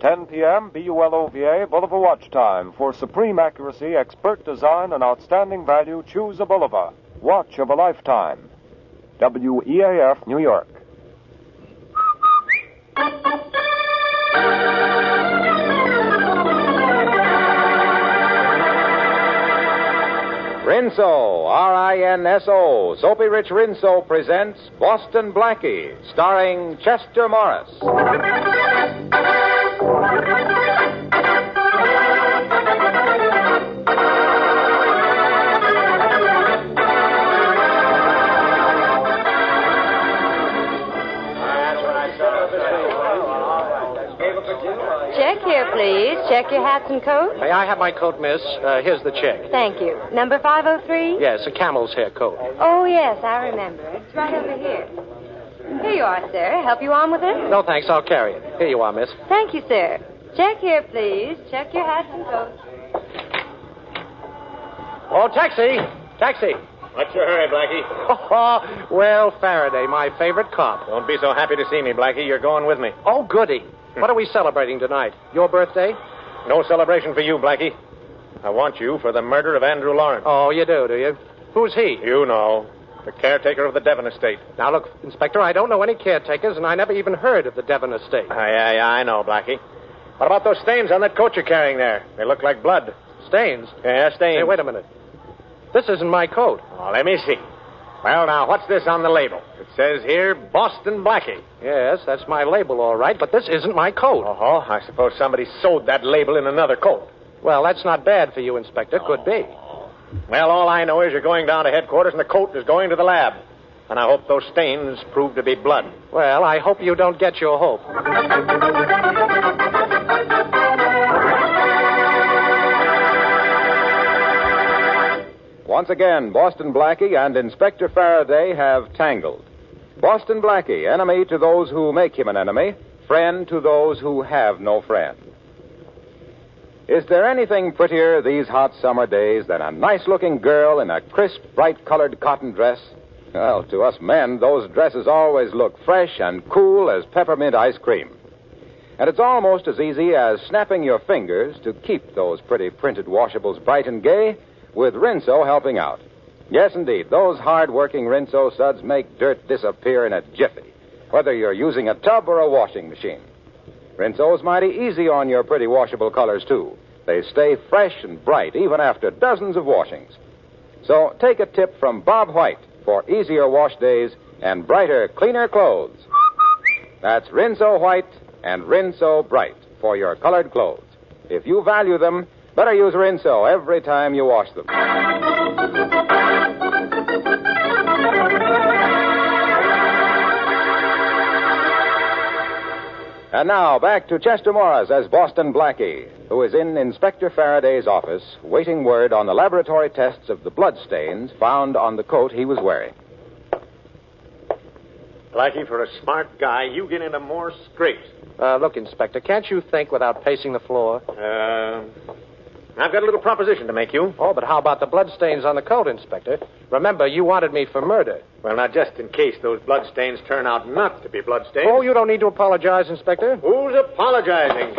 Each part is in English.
10 p.m. BULOVA, Bulova watch time. For supreme accuracy, expert design, and outstanding value, choose a Bulova. Watch of a lifetime. WEAF, New York. Rinso, R-I-N-S-O, Soapy Rich Rinso presents Boston Blackie, starring Chester Morris. Check here, please. Check your hats and coats. May I have my coat, miss? Here's the check. Thank you. Number 503? Yes, a camel's hair coat. Oh, yes, I remember. It's right over here. Here you are, sir. Help you on with it? No, thanks. I'll carry it. Here you are, miss. Thank you, sir. Check here, please. Check your hats and coats. Oh, taxi! Taxi! What's your hurry, Blackie? Well, Farraday, my favorite cop. Don't be so happy to see me, Blackie. You're going with me. Oh, goody. What are we celebrating tonight? Your birthday? No celebration for you, Blackie. I want you for the murder of Andrew Lawrence. Oh, you do you? Who's he? You know. The caretaker of the Devon Estate. Now, look, Inspector, I don't know any caretakers, and I never even heard of the Devon Estate. Yeah, I know, Blackie. What about those stains on that coat you're carrying there? They look like blood. Stains? Yeah, stains. Hey, wait a minute. This isn't my coat. Oh, let me see. Well, now, what's this on the label? It says here, Boston Blackie. Yes, that's my label, all right, but this isn't my coat. Oh, I suppose somebody sewed that label in another coat. Well, that's not bad for you, Inspector. Could be. Well, all I know is you're going down to headquarters and the coat is going to the lab. And I hope those stains prove to be blood. Well, I hope you don't get your hope. Once again, Boston Blackie and Inspector Farraday have tangled. Boston Blackie, enemy to those who make him an enemy, friend to those who have no friend. Is there anything prettier these hot summer days than a nice-looking girl in a crisp, bright-colored cotton dress? Well, to us men, those dresses always look fresh and cool as peppermint ice cream. And it's almost as easy as snapping your fingers to keep those pretty printed washables bright and gay, with Rinso helping out. Yes, indeed, those hard-working Rinso suds make dirt disappear in a jiffy, whether you're using a tub or a washing machine. Rinso's mighty easy on your pretty washable colors, too. They stay fresh and bright even after dozens of washings. So take a tip from Bob White for easier wash days and brighter, cleaner clothes. That's Rinso White and Rinso Bright for your colored clothes. If you value them, better use Rinso every time you wash them. And now, back to Chester Morris as Boston Blackie, who is in Inspector Faraday's office, waiting word on the laboratory tests of the bloodstains found on the coat he was wearing. Blackie, for a smart guy, you get into more scrapes. Look, Inspector, can't you think without pacing the floor? I've got a little proposition to make you. Oh, but how about the bloodstains on the coat, Inspector? Remember, you wanted me for murder. Well, now, just in case those bloodstains turn out not to be bloodstains. Oh, you don't need to apologize, Inspector. Who's apologizing?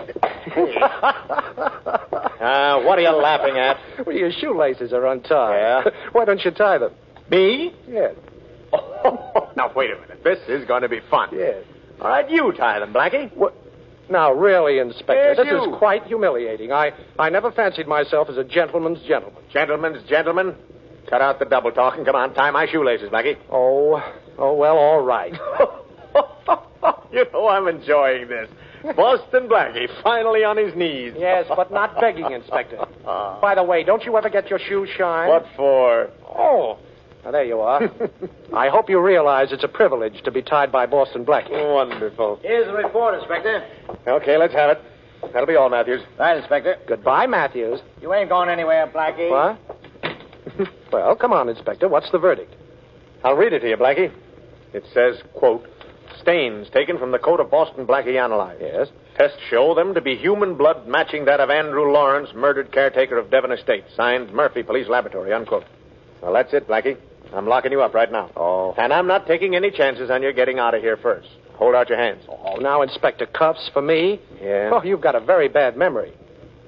What are you laughing at? Well, your shoelaces are untied. Yeah? Why don't you tie them? Me? Yes. Oh, now, wait a minute. This is going to be fun. Yes. All right, you tie them, Blackie. What? Now, really, Inspector, Yes, this you. is quite humiliating. I never fancied myself as a gentleman's gentleman. Gentlemen's gentlemen, cut out the double talk and come on, tie my shoelaces, Blackie. Oh, well, all right. You know, I'm enjoying this. Boston Blackie, finally on his knees. Yes, but not begging, Inspector. By the way, don't you ever get your shoes shined? What for? Oh, now, there you are. I hope you realize it's a privilege to be tied by Boston Blackie. Wonderful. Here's the report, Inspector. Okay, let's have it. That'll be all, Matthews. Right, Inspector. Goodbye, Matthews. You ain't going anywhere, Blackie. What? Well, come on, Inspector. What's the verdict? I'll read it to you, Blackie. It says, quote, stains taken from the coat of Boston Blackie analyzed. Yes? Tests show them to be human blood matching that of Andrew Lawrence, murdered caretaker of Devon Estate. Signed, Murphy Police Laboratory, unquote. Well, that's it, Blackie. I'm locking you up right now. Oh. And I'm not taking any chances on your getting out of here first. Hold out your hands. Oh, now, Inspector, cuffs for me? Yeah. Oh, you've got a very bad memory.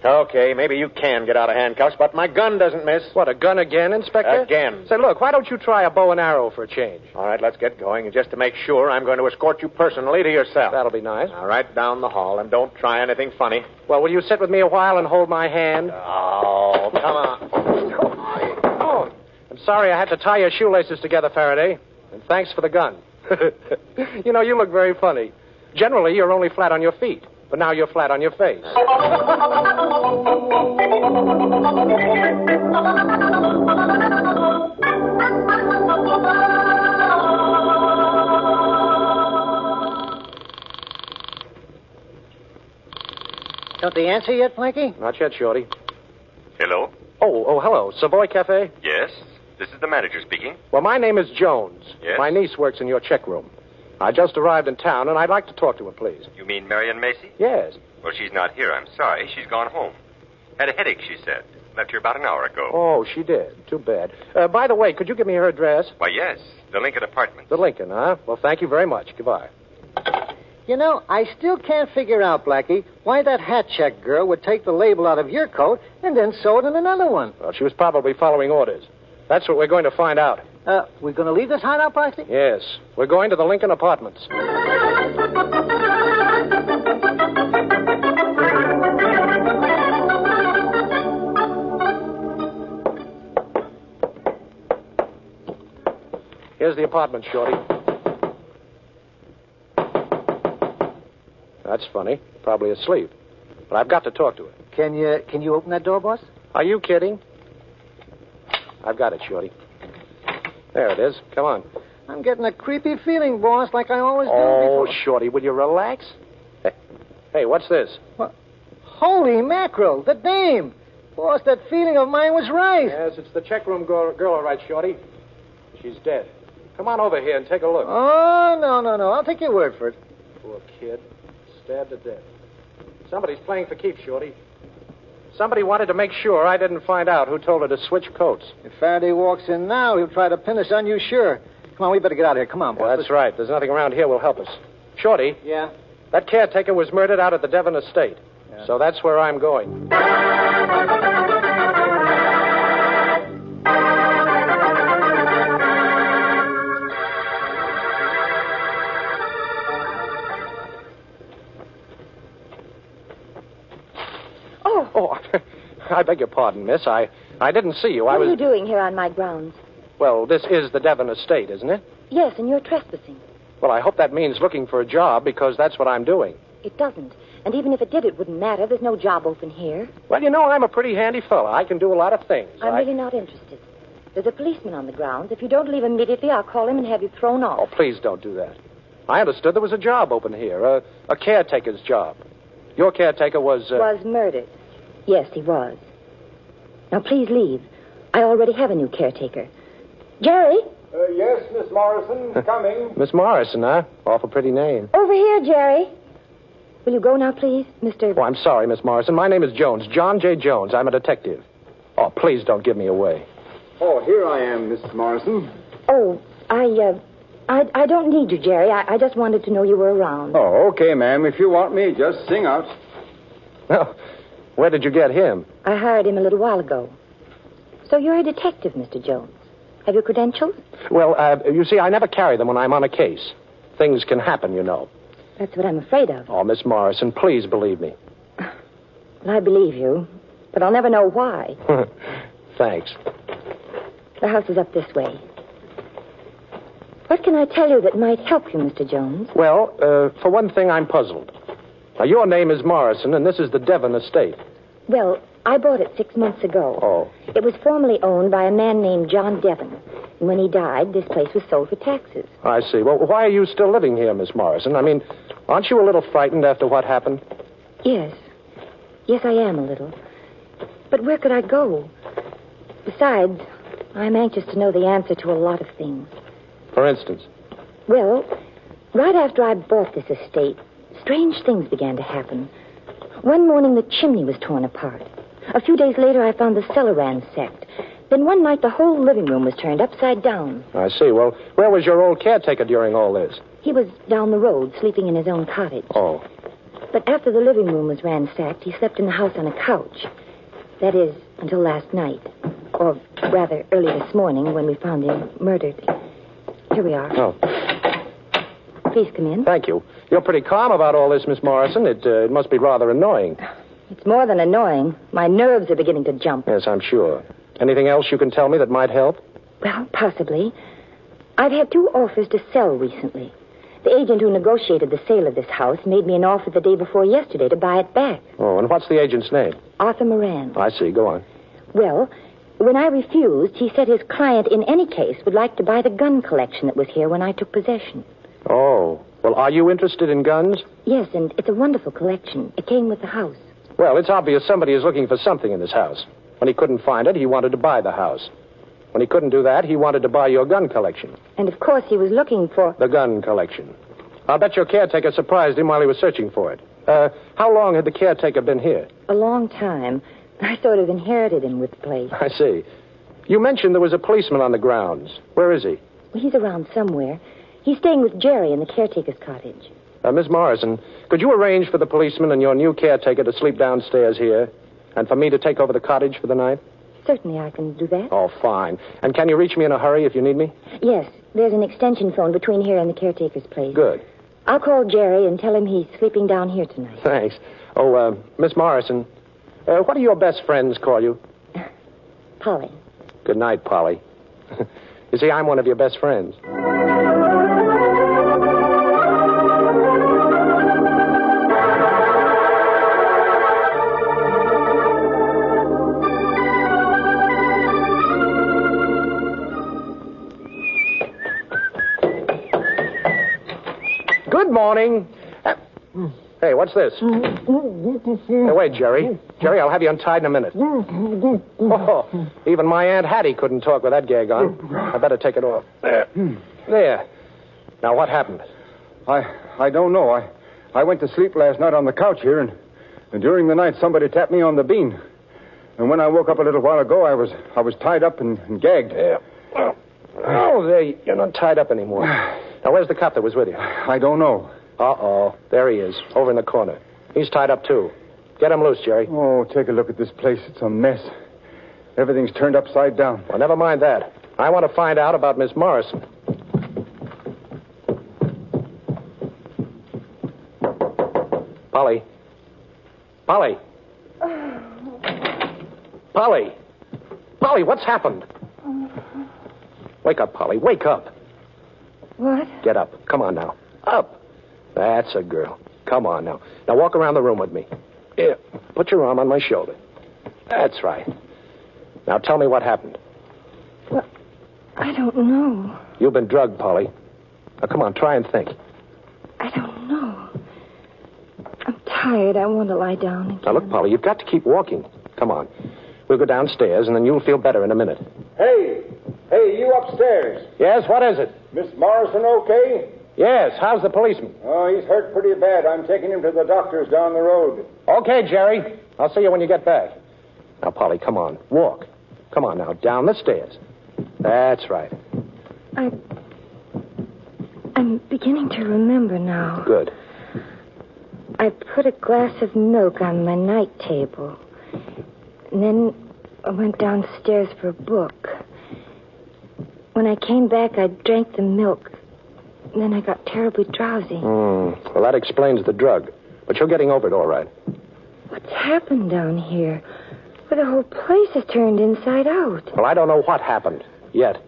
Okay, maybe you can get out of handcuffs, but my gun doesn't miss. What, a gun again, Inspector? Again. Say, look, why don't you try a bow and arrow for a change? All right, let's get going. And just to make sure, I'm going to escort you personally to your cell. That'll be nice. All right, down the hall, and don't try anything funny. Well, will you sit with me a while and hold my hand? Oh, come on. Oh, I'm sorry I had to tie your shoelaces together, Farraday. And thanks for the gun. You know, you look very funny. Generally, you're only flat on your feet. But now you're flat on your face. Got the answer yet, Blackie? Not yet, Shorty. Hello? Oh, hello. Savoy Café? Yes? This is the manager speaking. Well, my name is Jones. Yes? My niece works in your checkroom. I just arrived in town, and I'd like to talk to her, please. You mean Marian Mason? Yes. Well, she's not here. I'm sorry. She's gone home. Had a headache, she said. Left here about an hour ago. Oh, she did. Too bad. By the way, could you give me her address? Why, yes. The Lincoln Apartments. The Lincoln, huh? Well, thank you very much. Goodbye. You know, I still can't figure out, Blackie, why that hat check girl would take the label out of your coat and then sew it in another one. Well, she was probably following orders. That's what we're going to find out. We're going to leave this hideout, Blackie? Yes. We're going to the Lincoln Apartments. Here's the apartment, Shorty. That's funny. Probably asleep. But I've got to talk to her. Can you open that door, boss? Are you kidding? I've got it, Shorty. There it is. Come on. I'm getting a creepy feeling, boss, like I always do Oh, before. Shorty, will you relax? Hey, what's this? What? Holy mackerel, the dame. Boss, that feeling of mine was right. Yes, it's the checkroom girl, all right, Shorty. She's dead. Come on over here and take a look. Oh, no. I'll take your word for it. Poor kid. Stabbed to death. Somebody's playing for keeps, Shorty. Somebody wanted to make sure I didn't find out who told her to switch coats. If Farraday walks in now, he'll try to pin us on you, sure. Come on, we better get out of here. Come on, boss. Yeah, that's right. There's nothing around here will help us. Shorty, Yeah? that caretaker was murdered out at the Devon Estate. Yeah. So that's where I'm going. Oh, I beg your pardon, miss. I didn't see you. What are you doing here on my grounds? Well, this is the Devon Estate, isn't it? Yes, and you're trespassing. Well, I hope that means looking for a job, because that's what I'm doing. It doesn't. And even if it did, it wouldn't matter. There's no job open here. Well, you know, I'm a pretty handy fella. I can do a lot of things. I'm really not interested. There's a policeman on the grounds. If you don't leave immediately, I'll call him and have you thrown off. Oh, please don't do that. I understood there was a job open here, a caretaker's job. Your caretaker was... Was murdered. Yes, he was. Now, please leave. I already have a new caretaker. Jerry? Yes, Miss Morrison, coming. Miss Morrison, huh? Awful pretty name. Over here, Jerry. Will you go now, please, Mr. Oh, I'm sorry, Miss Morrison. My name is Jones. John J. Jones. I'm a detective. Oh, please don't give me away. Oh, here I am, Mrs. Morrison. Oh, I don't need you, Jerry. I just wanted to know you were around. Oh, okay, ma'am. If you want me, just sing out. Well, where did you get him? I hired him a little while ago. So you're a detective, Mr. Jones. Have your credentials? Well, you see, I never carry them when I'm on a case. Things can happen, you know. That's what I'm afraid of. Oh, Miss Morrison, please believe me. Well, I believe you, but I'll never know why. Thanks. The house is up this way. What can I tell you that might help you, Mr. Jones? Well, for one thing, I'm puzzled. Now, your name is Morrison, and this is the Devon Estate. Well, I bought it 6 months ago. Oh. It was formerly owned by a man named John Devon. And when he died, this place was sold for taxes. I see. Well, why are you still living here, Miss Morrison? I mean, aren't you a little frightened after what happened? Yes. Yes, I am a little. But where could I go? Besides, I'm anxious to know the answer to a lot of things. For instance? Well, right after I bought this estate, strange things began to happen. One morning, the chimney was torn apart. A few days later, I found the cellar ransacked. Then one night, the whole living room was turned upside down. I see. Well, where was your old caretaker during all this? He was down the road, sleeping in his own cottage. Oh. But after the living room was ransacked, he slept in the house on a couch. That is, until last night. Or rather, early this morning when we found him murdered. Here we are. Oh. Please come in. Thank you. You're pretty calm about all this, Miss Morrison. It must be rather annoying. It's more than annoying. My nerves are beginning to jump. Yes, I'm sure. Anything else you can tell me that might help? Well, possibly. I've had 2 offers to sell recently. The agent who negotiated the sale of this house made me an offer the day before yesterday to buy it back. Oh, and what's the agent's name? Arthur Moran. I see. Go on. Well, when I refused, he said his client in any case would like to buy the gun collection that was here when I took possession. Oh. Well, are you interested in guns? Yes, and it's a wonderful collection. It came with the house. Well, it's obvious somebody is looking for something in this house. When he couldn't find it, he wanted to buy the house. When he couldn't do that, he wanted to buy your gun collection. And, of course, he was looking for... The gun collection. I'll bet your caretaker surprised him while he was searching for it. How long had the caretaker been here? A long time. I sort of inherited him with the place. I see. You mentioned there was a policeman on the grounds. Where is he? Well, he's around somewhere. He's staying with Jerry in the caretaker's cottage. Miss Morrison, could you arrange for the policeman and your new caretaker to sleep downstairs here? And for me to take over the cottage for the night? Certainly I can do that. Oh, fine. And can you reach me in a hurry if you need me? Yes. There's an extension phone between here and the caretaker's place. Good. I'll call Jerry and tell him he's sleeping down here tonight. Thanks. Oh, Miss Morrison, what do your best friends call you? Polly. Good night, Polly. You see, I'm one of your best friends. Good morning. Hey, what's this? Hey, wait, Jerry. Jerry, I'll have you untied in a minute. Oh, even my Aunt Hattie couldn't talk with that gag on. I better take it off. There. There. Now, what happened? I don't know. I went to sleep last night on the couch here, and during the night somebody tapped me on the bean. And when I woke up a little while ago, I was tied up and gagged. Yeah. Oh, there. You're not tied up anymore. Now, where's the cop that was with you? I don't know. Uh-oh. There he is, over in the corner. He's tied up, too. Get him loose, Jerry. Oh, take a look at this place. It's a mess. Everything's turned upside down. Well, never mind that. I want to find out about Miss Morrison. Polly. Polly. Polly. Polly, what's happened? Wake up, Polly. Wake up. What? Get up. Come on now. Up. That's a girl. Come on now. Now walk around the room with me. Here. Put your arm on my shoulder. That's right. Now tell me what happened. Well, I don't know. You've been drugged, Polly. Now come on, try and think. I don't know. I'm tired. I want to lie down again. Now look, Polly, you've got to keep walking. Come on. We'll go downstairs, and then you'll feel better in a minute. Hey, you upstairs. Yes, what is it? Miss Morrison okay? Yes, how's the policeman? Oh, he's hurt pretty bad. I'm taking him to the doctor's down the road. Okay, Jerry. I'll see you when you get back. Now, Polly, come on. Walk. Come on now, down the stairs. That's right. I'm beginning to remember now. Good. I put a glass of milk on my night table. And then I went downstairs for a book. When I came back, I drank the milk. And then I got terribly drowsy. Well, that explains the drug. But you're getting over it all right. What's happened down here? Well, the whole place has turned inside out. Well, I don't know what happened yet.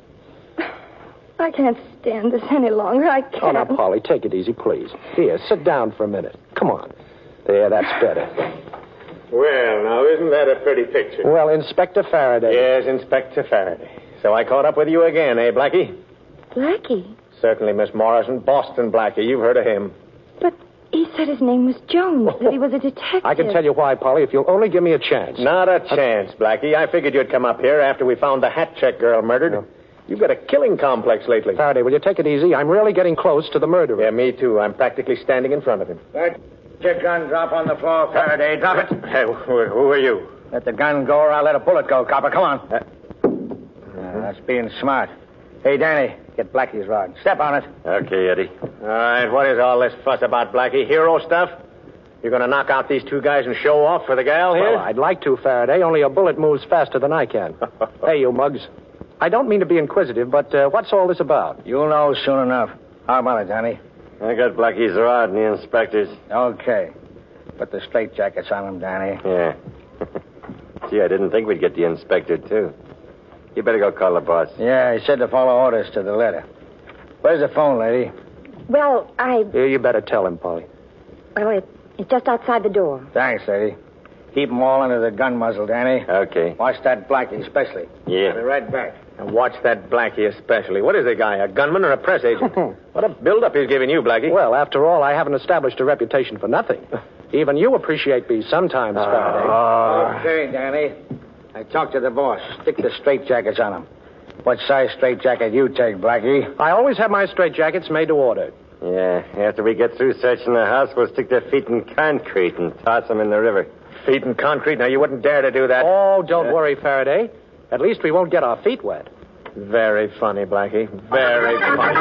I can't stand this any longer. I can't. Oh, now, Polly, take it easy, please. Here, sit down for a minute. Come on. There, that's better. Well, now, isn't that a pretty picture? Well, Inspector Farraday. Yes, Inspector Farraday. So I caught up with you again, eh, Blackie? Blackie? Certainly, Miss Morrison. Boston Blackie. You've heard of him. But he said his name was Jones, that he was a detective. I can tell you why, Polly, if you'll only give me a chance. Not a chance, Blackie. I figured you'd come up here after we found the hat check girl murdered. No. You've got a killing complex lately. Faraday, will you take it easy? I'm really getting close to the murderer. Yeah, me too. I'm practically standing in front of him. Let your gun drop on the floor, Farraday. Drop it. Hey, who are you? Let the gun go or I'll let a bullet go, copper. Come on. That's being smart. Hey, Danny, Get Blackie's rod. Step on it. Okay, Eddie. All right, what is all this fuss about, Blackie? Hero stuff? You going to knock out these two guys and show off for the gal here? Well, I'd like to, Farraday, only a bullet moves faster than I can. Hey, you mugs. I don't mean to be inquisitive, but what's all this about? You'll know soon enough. How about it, Johnny? I got Blackie's rod and the inspector's. Okay. Put the straitjackets on him, Johnny. Yeah. Gee, I didn't think we'd get the inspector, too. You better go call the boss. Yeah, he said to follow orders to the letter. Where's the phone, lady? Well, You better tell him, Polly. Well, it's just outside the door. Thanks, lady. Keep them all under the gun muzzle, Danny. Okay. Watch that Blackie, especially. Yeah. I'll be right back. And watch that Blackie especially. What is the guy, a gunman or a press agent? What a build-up he's giving you, Blackie. Well, after all, I haven't established a reputation for nothing. Even you appreciate me sometimes, Farraday. Okay, Danny. I talked to the boss. Stick the straitjackets on him. What size straitjacket you take, Blackie? I always have my straitjackets made to order. Yeah, after we get through searching the house, we'll stick their feet in concrete and toss them in the river. Feet in concrete? Now, you wouldn't dare to do that. Oh, don't worry, Farraday. At least we won't get our feet wet. Very funny, Blackie. Very funny.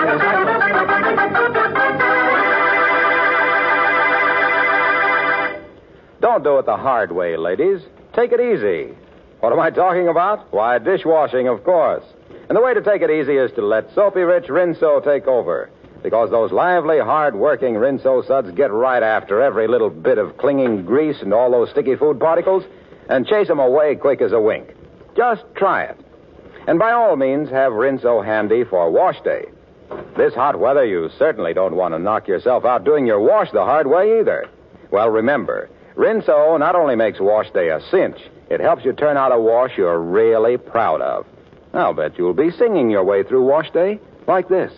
Don't do it the hard way, ladies. Take it easy. What am I talking about? Why, dishwashing, of course. And the way to take it easy is to let Soapy Rich Rinso take over. Because those lively, hard-working Rinso suds get right after every little bit of clinging grease and all those sticky food particles and chase them away quick as a wink. Just try it. And by all means, have Rinso handy for wash day. This hot weather, you certainly don't want to knock yourself out doing your wash the hard way either. Well, remember, Rinso not only makes wash day a cinch, it helps you turn out a wash you're really proud of. I'll bet you'll be singing your way through wash day like this.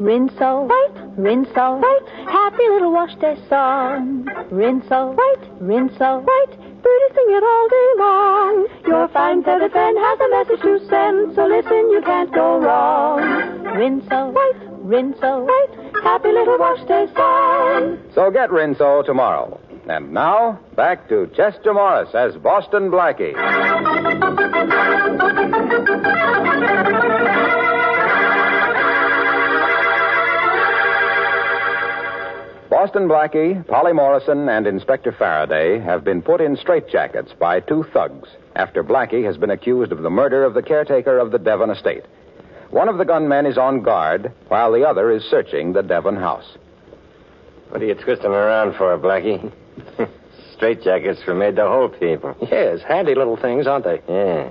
Rinso, white, rinso, white, happy little wash day song. Rinso, white, rinso, white, birdies sing it all day long. Your fine feathered friend has a message to send, so listen, you can't go wrong. Rinso, white, happy little wash day song. So get Rinso tomorrow. And now, back to Chester Morris as Boston Blackie. Boston Blackie, Polly Morrison, and Inspector Farraday have been put in straitjackets by two thugs after Blackie has been accused of the murder of the caretaker of the Devon Estate. One of the gunmen is on guard, while the other is searching the Devon house. What are you twisting around for, Blackie? Straitjackets were made to hold people. Yes, handy little things, aren't they? Yeah.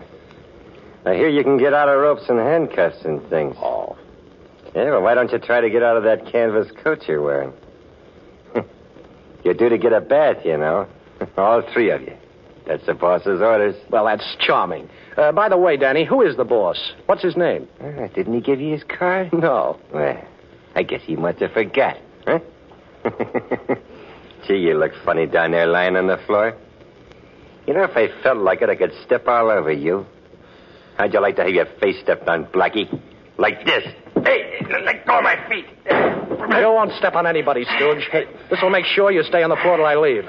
I hear you can get out of ropes and handcuffs and things. Oh. Yeah, well, why don't you try to get out of that canvas coat you're wearing? You're due to get a bath, you know. All three of you. That's the boss's orders. Well, that's charming. By the way, Danny, who is the boss? What's his name? Didn't he give you his card? No. Well, I guess he must have forgot, huh? Gee, you look funny down there lying on the floor. You know, if I felt like it, I could step all over you. How'd you like to have your face stepped on, Blackie? Like this. Hey, let go of my feet. You don't want to step on anybody, Stooge. This will make sure you stay on the floor till I leave.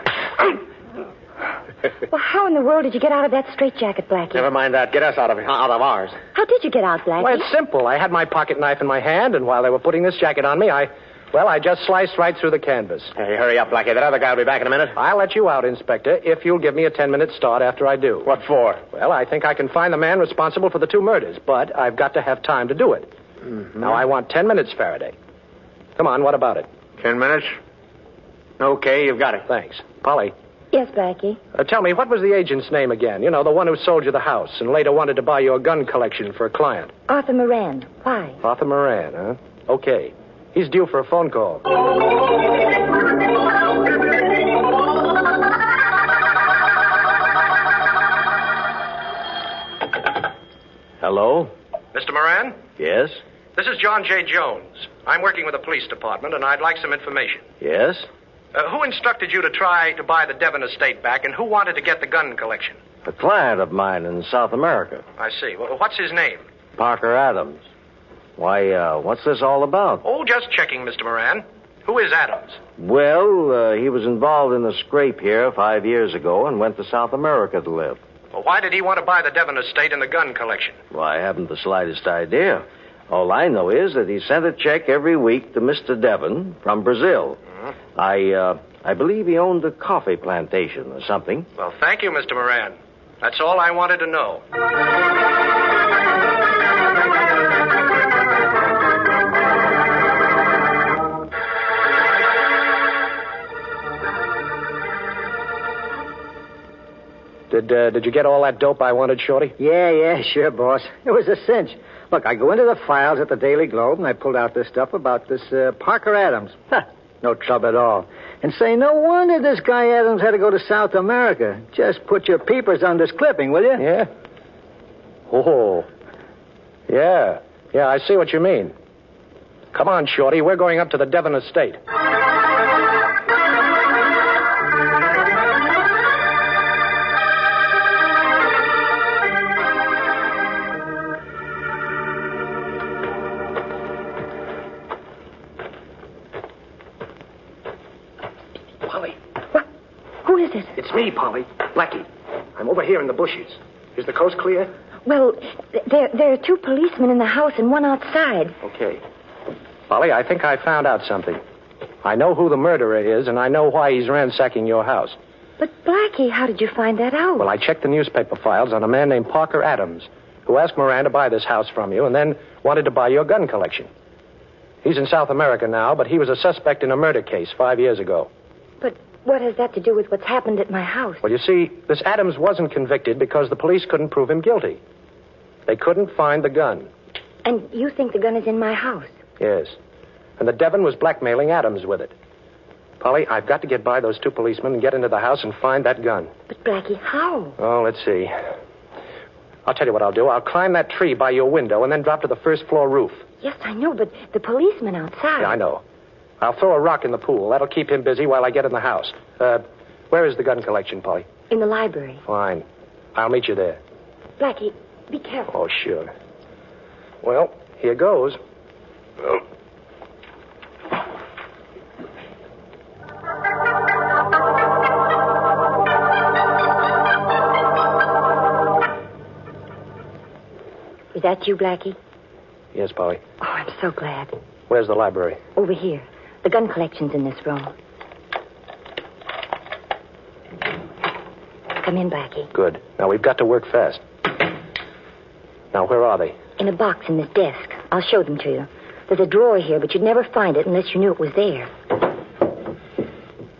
Well, how in the world did you get out of that straitjacket, Blackie? Never mind that. Get us out of ours. How did you get out, Blackie? Well, it's simple. I had my pocket knife in my hand, and while they were putting this jacket on me, I just sliced right through the canvas. Hey, hurry up, Blackie. That other guy will be back in a minute. I'll let you out, Inspector, if you'll give me a 10-minute start after I do. What for? Well, I think I can find the man responsible for the two murders, but I've got to have time to do it. Mm-hmm. Now, I want 10 minutes, Farraday. Come on, what about it? 10 minutes? Okay, you've got it. Thanks. Polly. Yes, Blackie? Tell me, what was the agent's name again? You know, the one who sold you the house and later wanted to buy you a gun collection for a client. Arthur Moran. Why? Arthur Moran, huh? Okay. He's due for a phone call. Hello? Mr. Moran? Yes? This is John J. Jones. I'm working with the police department, and I'd like some information. Yes? Who instructed you to try to buy the Devon Estate back, and who wanted to get the gun collection? A client of mine in South America. I see. Well, what's his name? Parker Adams. Why, what's this all about? Oh, just checking, Mr. Moran. Who is Adams? Well, he was involved in a scrape here 5 years ago and went to South America to live. Well, why did he want to buy the Devon Estate and the gun collection? Well, I haven't the slightest idea. All I know is that he sent a check every week to Mr. Devon from Brazil. I believe he owned a coffee plantation or something. Well, thank you, Mr. Moran. That's all I wanted to know. Did you get all that dope I wanted, Shorty? Yeah, sure, boss. It was a cinch. Look, I go into the files at the Daily Globe, and I pulled out this stuff about this Parker Adams. No trouble at all. And say, no wonder this guy Adams had to go to South America. Just put your peepers on this clipping, will you? Yeah? Oh. Yeah, I see what you mean. Come on, Shorty. We're going up to the Devon Estate. Polly. What? Who is it? It's me, Polly. Blackie. I'm over here in the bushes. Is the coast clear? Well, there are 2 policemen in the house and one outside. Okay. Polly, I think I found out something. I know who the murderer is, and I know why he's ransacking your house. But, Blackie, how did you find that out? Well, I checked the newspaper files on a man named Parker Adams, who asked Moran to buy this house from you and then wanted to buy your gun collection. He's in South America now, but he was a suspect in a murder case 5 years ago. But what has that to do with what's happened at my house? Well, you see, this Adams wasn't convicted because the police couldn't prove him guilty. They couldn't find the gun. And you think the gun is in my house? Yes. And the Devon was blackmailing Adams with it. Polly, I've got to get by those 2 policemen and get into the house and find that gun. But, Blackie, how? Oh, let's see. I'll tell you what I'll do. I'll climb that tree by your window and then drop to the first-floor roof. Yes, I know, but the policeman outside... Yeah, I know. I'll throw a rock in the pool. That'll keep him busy while I get in the house. Where is the gun collection, Polly? In the library. Fine. I'll meet you there. Blackie, be careful. Oh, sure. Well, here goes. Oh. Is that you, Blackie? Yes, Polly. Oh, I'm so glad. Where's the library? Over here. The gun collection's in this room. Come in, Blackie. Good. Now, we've got to work fast. Now, where are they? In a box in this desk. I'll show them to you. There's a drawer here, but you'd never find it unless you knew it was there.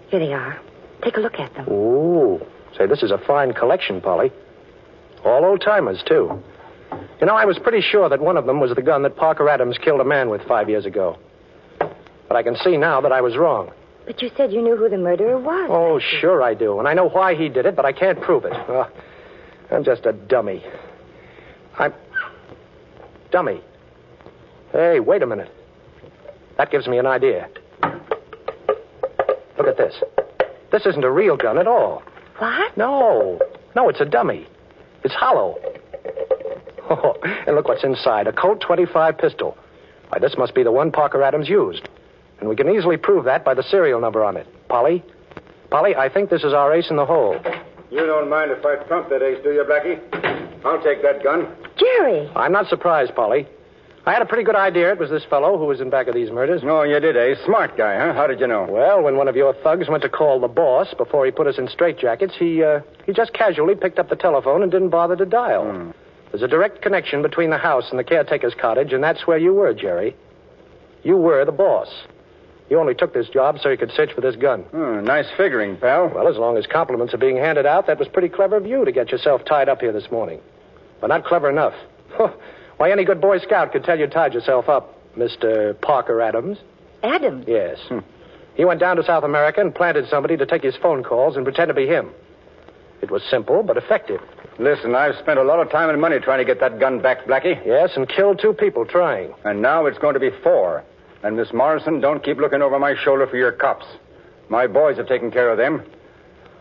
Here they are. Take a look at them. Ooh. Say, this is a fine collection, Polly. All old-timers, too. You know, I was pretty sure that one of them was the gun that Parker Adams killed a man with 5 years ago. But I can see now that I was wrong. But you said you knew who the murderer was. Oh, sure I do. And I know why he did it, but I can't prove it. I'm just a dummy. Dummy. Hey, wait a minute. That gives me an idea. Look at this. This isn't a real gun at all. What? No, it's a dummy. It's hollow. Oh, and look what's inside. A Colt 25 pistol. Why, this must be the one Parker Adams used. And we can easily prove that by the serial number on it. Polly, I think this is our ace in the hole. You don't mind if I trump that ace, do you, Blackie? I'll take that gun. Jerry! I'm not surprised, Polly. I had a pretty good idea it was this fellow who was in back of these murders. Oh, you did, eh? Smart guy, huh? How did you know? Well, when one of your thugs went to call the boss before he put us in straitjackets, he just casually picked up the telephone and didn't bother to dial. There's a direct connection between the house and the caretaker's cottage, and that's where you were, Jerry. You were the boss. You only took this job so you could search for this gun. Nice figuring, pal. Well, as long as compliments are being handed out, that was pretty clever of you to get yourself tied up here this morning. But not clever enough. Why, any good Boy Scout could tell you tied yourself up, Mr. Parker Adams. Adams? Yes. He went down to South America and planted somebody to take his phone calls and pretend to be him. It was simple, but effective. Listen, I've spent a lot of time and money trying to get that gun back, Blackie. Yes, and killed 2 people trying. And now it's going to be 4. And Miss Morrison, don't keep looking over my shoulder for your cops. My boys have taken care of them.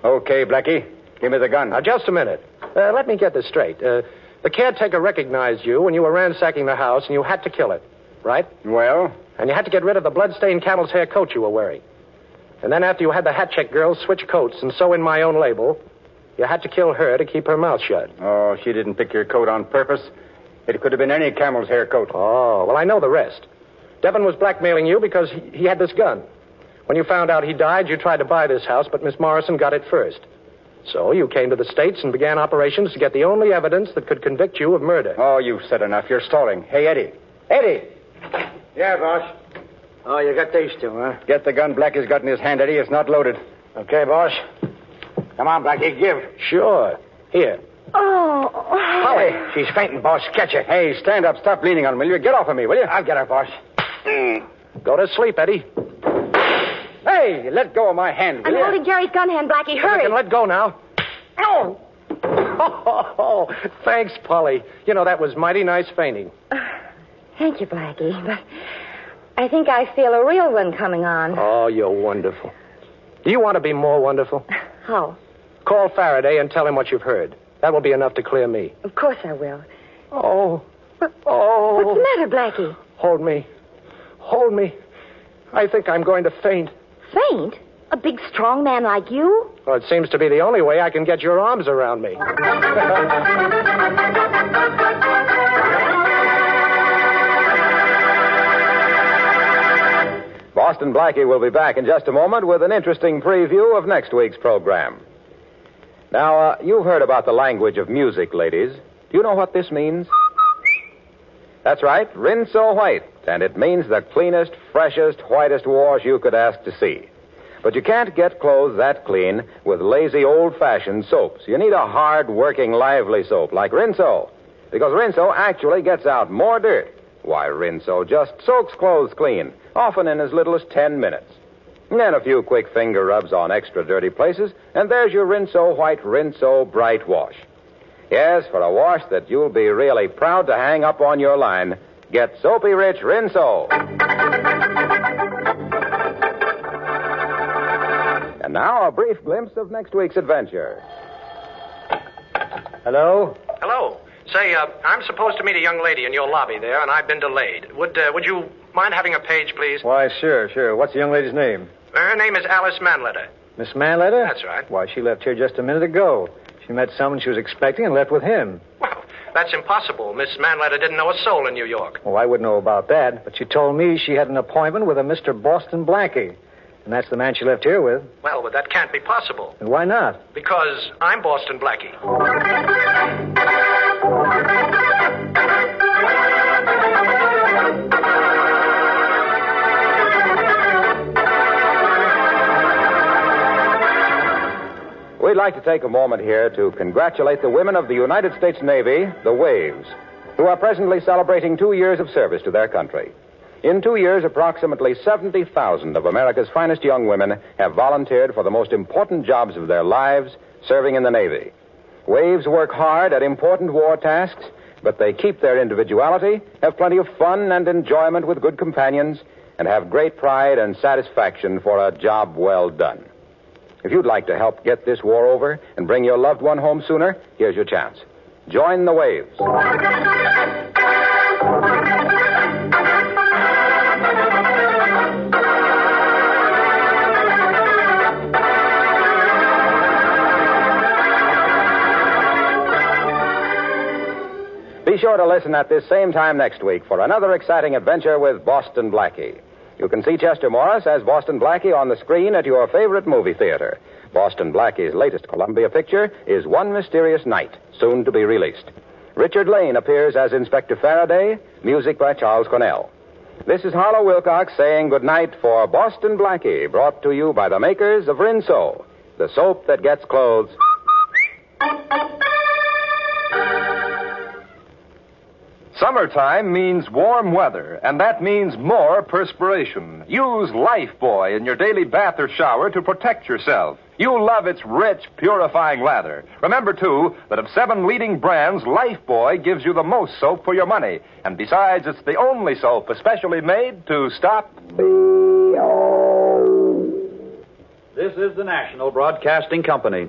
Okay, Blackie, give me the gun. Now, just a minute. Let me get this straight. The caretaker recognized you when you were ransacking the house, and you had to kill it, right? Well? And you had to get rid of the bloodstained camel's hair coat you were wearing. And then after you had the hat check girl switch coats and sew in my own label, you had to kill her to keep her mouth shut. Oh, she didn't pick your coat on purpose. It could have been any camel's hair coat. Oh, well, I know the rest. Devon was blackmailing you because he had this gun. When you found out he died, you tried to buy this house, but Miss Morrison got it first. So you came to the States and began operations to get the only evidence that could convict you of murder. Oh, you've said enough. You're stalling. Hey, Eddie. Eddie! Yeah, boss. Oh, you got these two, huh? Get the gun Blackie's got in his hand, Eddie. It's not loaded. Okay, boss. Come on, Blackie, give. Sure. Here. Oh. Polly, she's fainting, boss. Catch her. Hey, stand up. Stop leaning on me. Will you? Get off of me, will you? I'll get her, boss. Go to sleep, Eddie. Hey, let go of my hand, will I'm you? holding Jerry's gun hand, Blackie. You Hurry. can let go now. Oh. Oh, thanks, Polly. You know, that was mighty nice fainting. Thank you, Blackie, but I think I feel a real one coming on. Oh, you're wonderful. Do you want to be more wonderful? How? Call Farraday and tell him what you've heard. That will be enough to clear me. Of course I will. Oh. What's the matter, Blackie? Hold me. Hold me. I think I'm going to faint. Faint? A big, strong man like you? Well, it seems to be the only way I can get your arms around me. Boston Blackie will be back in just a moment with an interesting preview of next week's program. Now, you've heard about the language of music, ladies. Do you know what this means? That's right, Rinso White, and it means the cleanest, freshest, whitest wash you could ask to see. But you can't get clothes that clean with lazy, old-fashioned soaps. You need a hard-working, lively soap like Rinso, because Rinso actually gets out more dirt. Why, Rinso just soaks clothes clean, often in as little as 10 minutes. And then a few quick finger rubs on extra dirty places, and there's your Rinso White, Rinso Bright wash. Yes, for a wash that you'll be really proud to hang up on your line, get Soapy Rich Rinso. And now a brief glimpse of next week's adventure. Hello? Hello. Say, I'm supposed to meet a young lady in your lobby there, and I've been delayed. Would you mind having a page, please? Why, sure. What's the young lady's name? Her name is Alice Manletter. Miss Manletter? That's right. Why, she left here just a minute ago. She met someone she was expecting and left with him. Well, that's impossible. Miss Manletter didn't know a soul in New York. Oh, I wouldn't know about that, but she told me she had an appointment with a Mr. Boston Blackie. And that's the man she left here with. Well, but that can't be possible. And why not? Because I'm Boston Blackie. We'd like to take a moment here to congratulate the women of the United States Navy, the Waves, who are presently celebrating 2 years of service to their country. In 2 years, approximately 70,000 of America's finest young women have volunteered for the most important jobs of their lives, serving in the Navy. Waves work hard at important war tasks, but they keep their individuality, have plenty of fun and enjoyment with good companions, and have great pride and satisfaction for a job well done. If you'd like to help get this war over and bring your loved one home sooner, here's your chance. Join the Waves. Be sure to listen at this same time next week for another exciting adventure with Boston Blackie. You can see Chester Morris as Boston Blackie on the screen at your favorite movie theater. Boston Blackie's latest Columbia picture is One Mysterious Night, soon to be released. Richard Lane appears as Inspector Farraday, music by Charles Cornell. This is Harlow Wilcox saying goodnight for Boston Blackie, brought to you by the makers of Rinso, the soap that gets clothes. Summertime means warm weather, and that means more perspiration. Use Lifebuoy in your daily bath or shower to protect yourself. You'll love its rich, purifying lather. Remember, too, that of 7 leading brands, Lifebuoy gives you the most soap for your money. And besides, it's the only soap especially made to stop This is the National Broadcasting Company.